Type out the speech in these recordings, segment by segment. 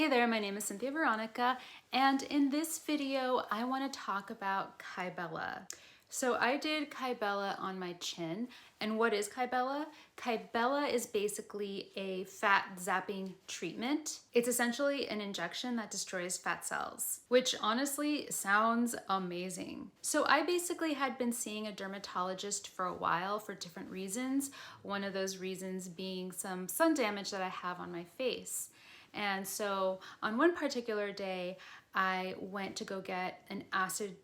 Hey there, my name is Cynthia Veronica, and in this video, I want to talk about Kybella. So I did Kybella on my chin, and what is Kybella? Kybella is basically a fat zapping treatment. It's essentially an injection that destroys fat cells, which honestly sounds amazing. So I basically had been seeing a dermatologist for a while for different reasons. One of those reasons being some sun damage that I have on my face. And so on one particular day, I went to go get an acid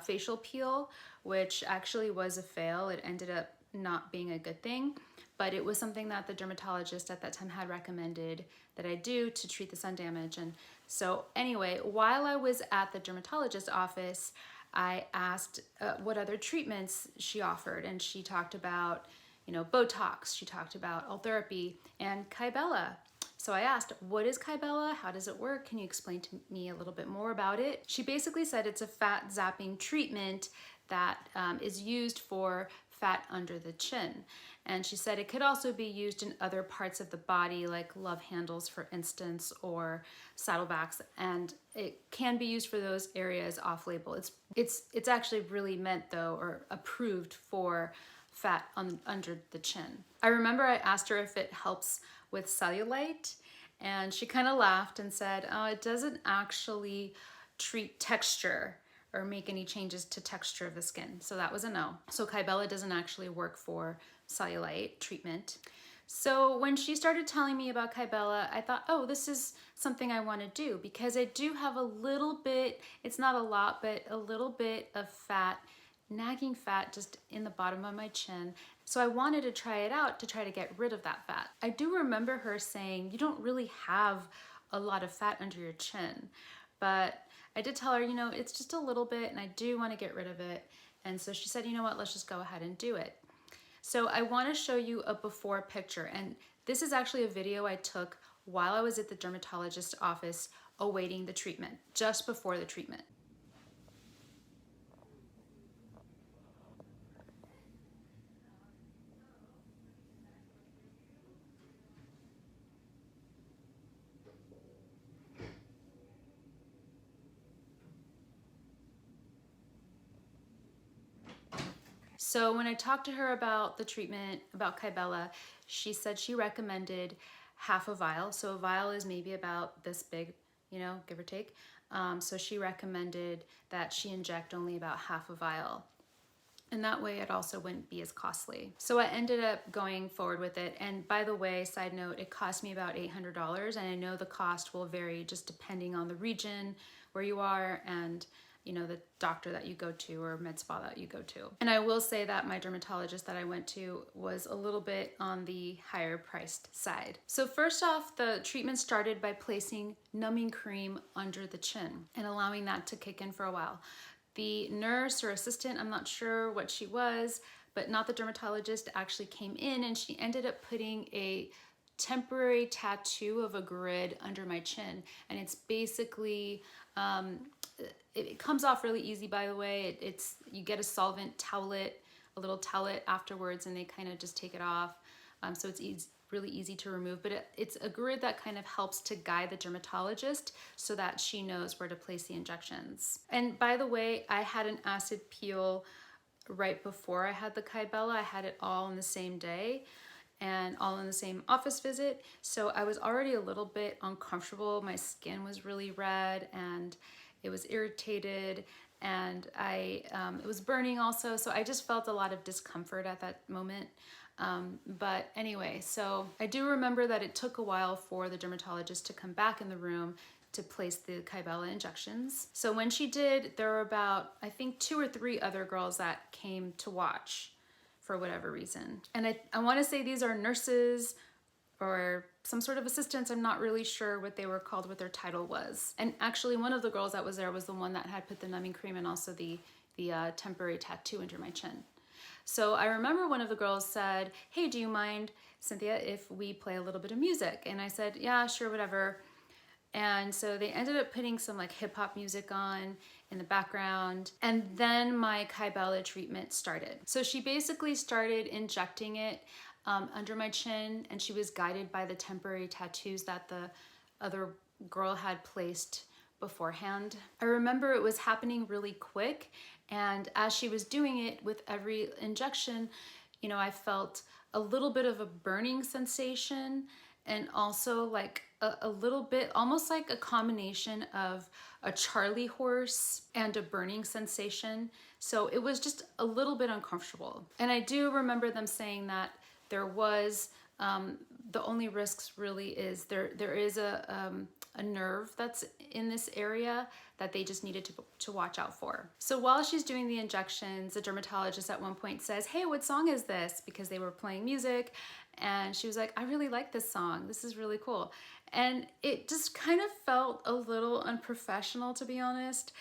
facial peel, which actually was a fail. It ended up not being a good thing, but it was something that the dermatologist at that time had recommended that I do to treat the sun damage. And so anyway, while I was at the dermatologist's office, I asked what other treatments she offered, and she talked about, Botox, she talked about Ultherapy and Kybella. So I asked, what is Kybella? How does it work? Can you explain to me a little bit more about it? She basically said it's a fat zapping treatment that is used for fat under the chin. And she said it could also be used in other parts of the body, like love handles, for instance, or saddlebacks. And it can be used for those areas off-label. It's actually really meant, though, or approved for fat under the chin. I remember I asked her if it helps with cellulite, and she kind of laughed and said, oh, it doesn't actually treat texture or make any changes to texture of the skin. So that was a no. So Kybella doesn't actually work for cellulite treatment. So when she started telling me about Kybella, I thought, oh, this is something I want to do, because I do have a little bit, it's not a lot, but a little bit of fat, nagging fat just in the bottom of my chin. So I wanted to try it out to try to get rid of that fat. I do remember her saying, you don't really have a lot of fat under your chin, but I did tell her, it's just a little bit and I do want to get rid of it. And so she said, you know what, let's just go ahead and do it. So I want to show you a before picture, and this is actually a video I took while I was at the dermatologist's office awaiting the treatment, just before the treatment. So when I talked to her about the treatment, about Kybella, she said she recommended half a vial. So a vial is maybe about this big, give or take. So she recommended that she inject only about half a vial. And that way it also wouldn't be as costly. So I ended up going forward with it. And by the way, side note, it cost me about $800. And I know the cost will vary just depending on the region where you are and the doctor that you go to or med spa that you go to. And I will say that my dermatologist that I went to was a little bit on the higher priced side. So first off, the treatment started by placing numbing cream under the chin and allowing that to kick in for a while. The nurse or assistant, I'm not sure what she was, but not the dermatologist, actually came in and she ended up putting a temporary tattoo of a grid under my chin. And it's basically, it comes off really easy, by the way. You get a solvent towelette, a little towelette afterwards, and they kind of just take it off. So it's really easy to remove, but it's a grid that kind of helps to guide the dermatologist so that she knows where to place the injections. And by the way, I had an acid peel right before I had the Kybella. I had it all in the same day and all in the same office visit. So I was already a little bit uncomfortable. My skin was really red and it was irritated, and it was burning also. So I just felt a lot of discomfort at that moment. But anyway, so I do remember that it took a while for the dermatologist to come back in the room to place the Kybella injections. So when she did, there were about, I think, 2 or 3 other girls that came to watch for whatever reason. And I want to say these are nurses or some sort of assistants. I'm not really sure what they were called, what their title was. And actually one of the girls that was there was the one that had put the numbing cream and also the temporary tattoo under my chin. So I remember one of the girls said, hey, do you mind, Cynthia, if we play a little bit of music? And I said, yeah, sure, whatever. And so they ended up putting some like hip hop music on in the background. And then my Kybella treatment started. So she basically started injecting it under my chin, and she was guided by the temporary tattoos that the other girl had placed beforehand. I remember it was happening really quick, and as she was doing it with every injection, you know, I felt a little bit of a burning sensation, and also like a little bit, almost like a combination of a Charlie horse and a burning sensation. So it was just a little bit uncomfortable. And I do remember them saying that there was, the only risks really is there is a nerve that's in this area that they just needed to watch out for. So while she's doing the injections, the dermatologist at one point says, "Hey, what song is this?" Because they were playing music, and she was like, "I really like this song. This is really cool." And it just kind of felt a little unprofessional, to be honest.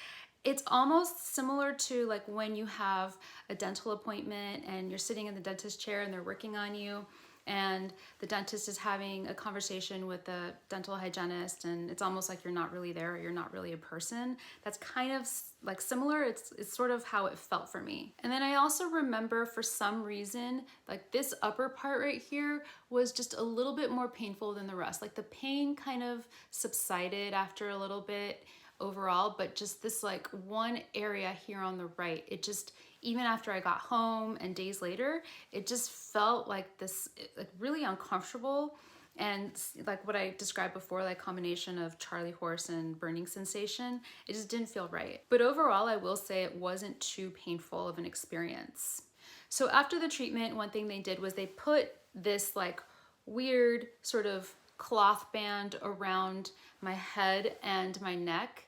It's almost similar to like when you have a dental appointment and you're sitting in the dentist chair and they're working on you, and the dentist is having a conversation with the dental hygienist, and it's almost like you're not really there, or you're not really a person. That's kind of like similar. It's sort of how it felt for me. And then I also remember, for some reason, like this upper part right here was just a little bit more painful than the rest. Like the pain kind of subsided after a little bit overall, but just this like one area here on the right, it just, even after I got home and days later, it just felt like this, like really uncomfortable, and like what I described before, like combination of Charlie horse and burning sensation. It just didn't feel right. But overall, I will say it wasn't too painful of an experience. So after the treatment, one thing they did was they put this like weird sort of cloth band around my head and my neck.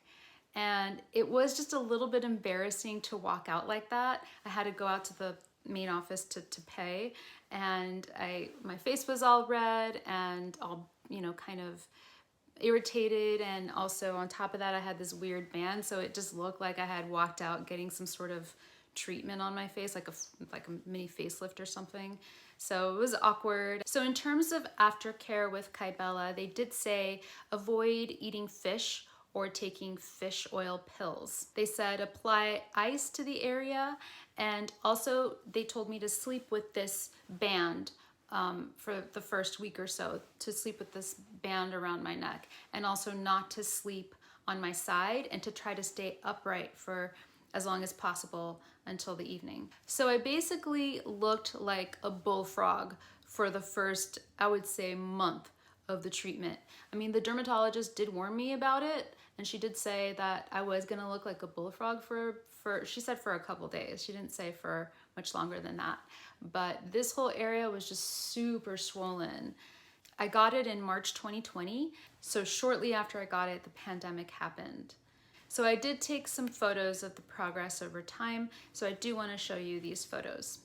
And it was just a little bit embarrassing to walk out like that. I had to go out to the main office to pay, and my face was all red and all, you know, kind of irritated, and also on top of that I had this weird band, so it just looked like I had walked out getting some sort of treatment on my face, like a mini facelift or something. So it was awkward. So in terms of aftercare with Kybella, they did say avoid eating fish or taking fish oil pills. They said apply ice to the area, and also they told me to sleep with this band for the first week or so, to sleep with this band around my neck, and also not to sleep on my side, and to try to stay upright for as long as possible until the evening. So I basically looked like a bullfrog for the first, I would say, month of the treatment. I mean, the dermatologist did warn me about it, and she did say that I was gonna look like a bullfrog for she said for a couple days. She didn't say for much longer than that. But this whole area was just super swollen. I got it in March 2020, so shortly after I got it, the pandemic happened. So I did take some photos of the progress over time, so I do want to show you these photos.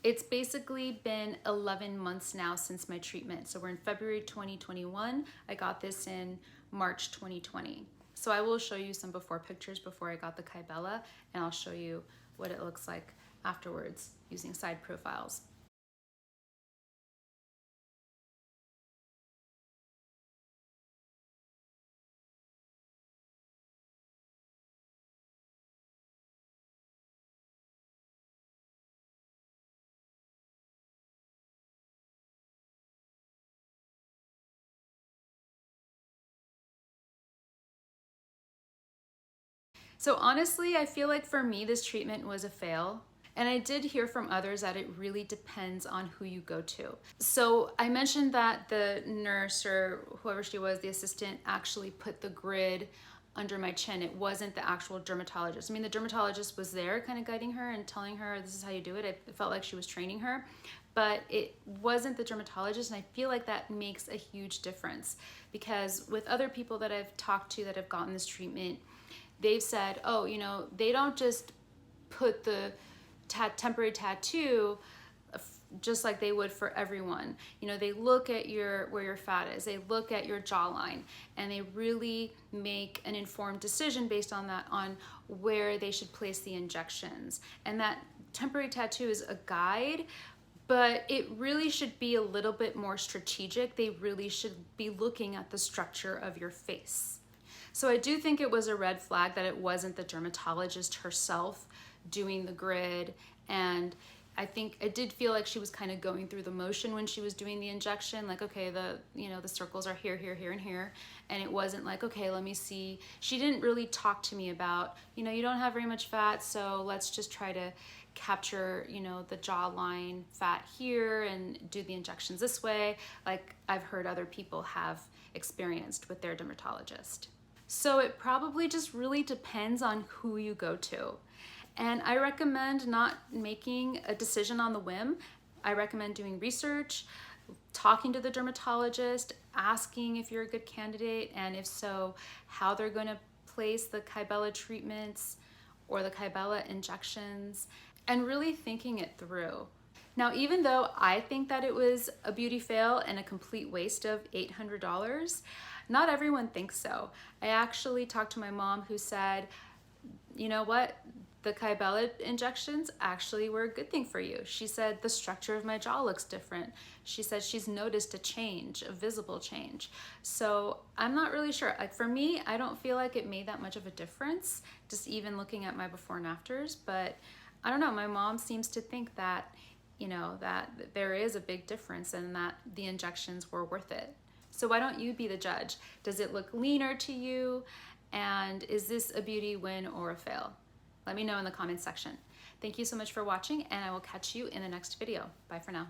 It's basically been 11 months now since my treatment. So we're in February 2021. I got this in March 2020. So I will show you some before pictures before I got the Kybella, and I'll show you what it looks like afterwards using side profiles. So honestly, I feel like for me, this treatment was a fail. And I did hear from others that it really depends on who you go to. So I mentioned that the nurse, or whoever she was, the assistant, actually put the grid under my chin. It wasn't the actual dermatologist. I mean, the dermatologist was there kind of guiding her and telling her this is how you do it. It felt like she was training her, but it wasn't the dermatologist. And I feel like that makes a huge difference, because with other people that I've talked to that have gotten this treatment, they've said, oh, you know, they don't just put the temporary tattoo just like they would for everyone. You know, they look at where your fat is, they look at your jawline, and they really make an informed decision based on that, on where they should place the injections. And that temporary tattoo is a guide, but it really should be a little bit more strategic. They really should be looking at the structure of your face. So I do think it was a red flag that it wasn't the dermatologist herself doing the grid, and I think I did feel like she was kind of going through the motion when she was doing the injection, like, okay, the circles are here, here, here, and here, and it wasn't like, okay, let me see. She didn't really talk to me about, you don't have very much fat, so let's just try to capture, the jawline fat here and do the injections this way, like I've heard other people have experienced with their dermatologist. So it probably just really depends on who you go to. And I recommend not making a decision on the whim. I recommend doing research, talking to the dermatologist, asking if you're a good candidate, and if so, how they're going to place the Kybella treatments or the Kybella injections, and really thinking it through. Now, even though I think that it was a beauty fail and a complete waste of $800, not everyone thinks so. I actually talked to my mom, who said, you know what? The Kybella injections actually were a good thing for you. She said the structure of my jaw looks different. She said she's noticed a change, a visible change. So I'm not really sure. Like, for me, I don't feel like it made that much of a difference, just even looking at my before and afters. But I don't know, my mom seems to think that, that there is a big difference and that the injections were worth it. So why don't you be the judge? Does it look leaner to you? And is this a beauty win or a fail? Let me know in the comments section. Thank you so much for watching, and I will catch you in the next video. Bye for now.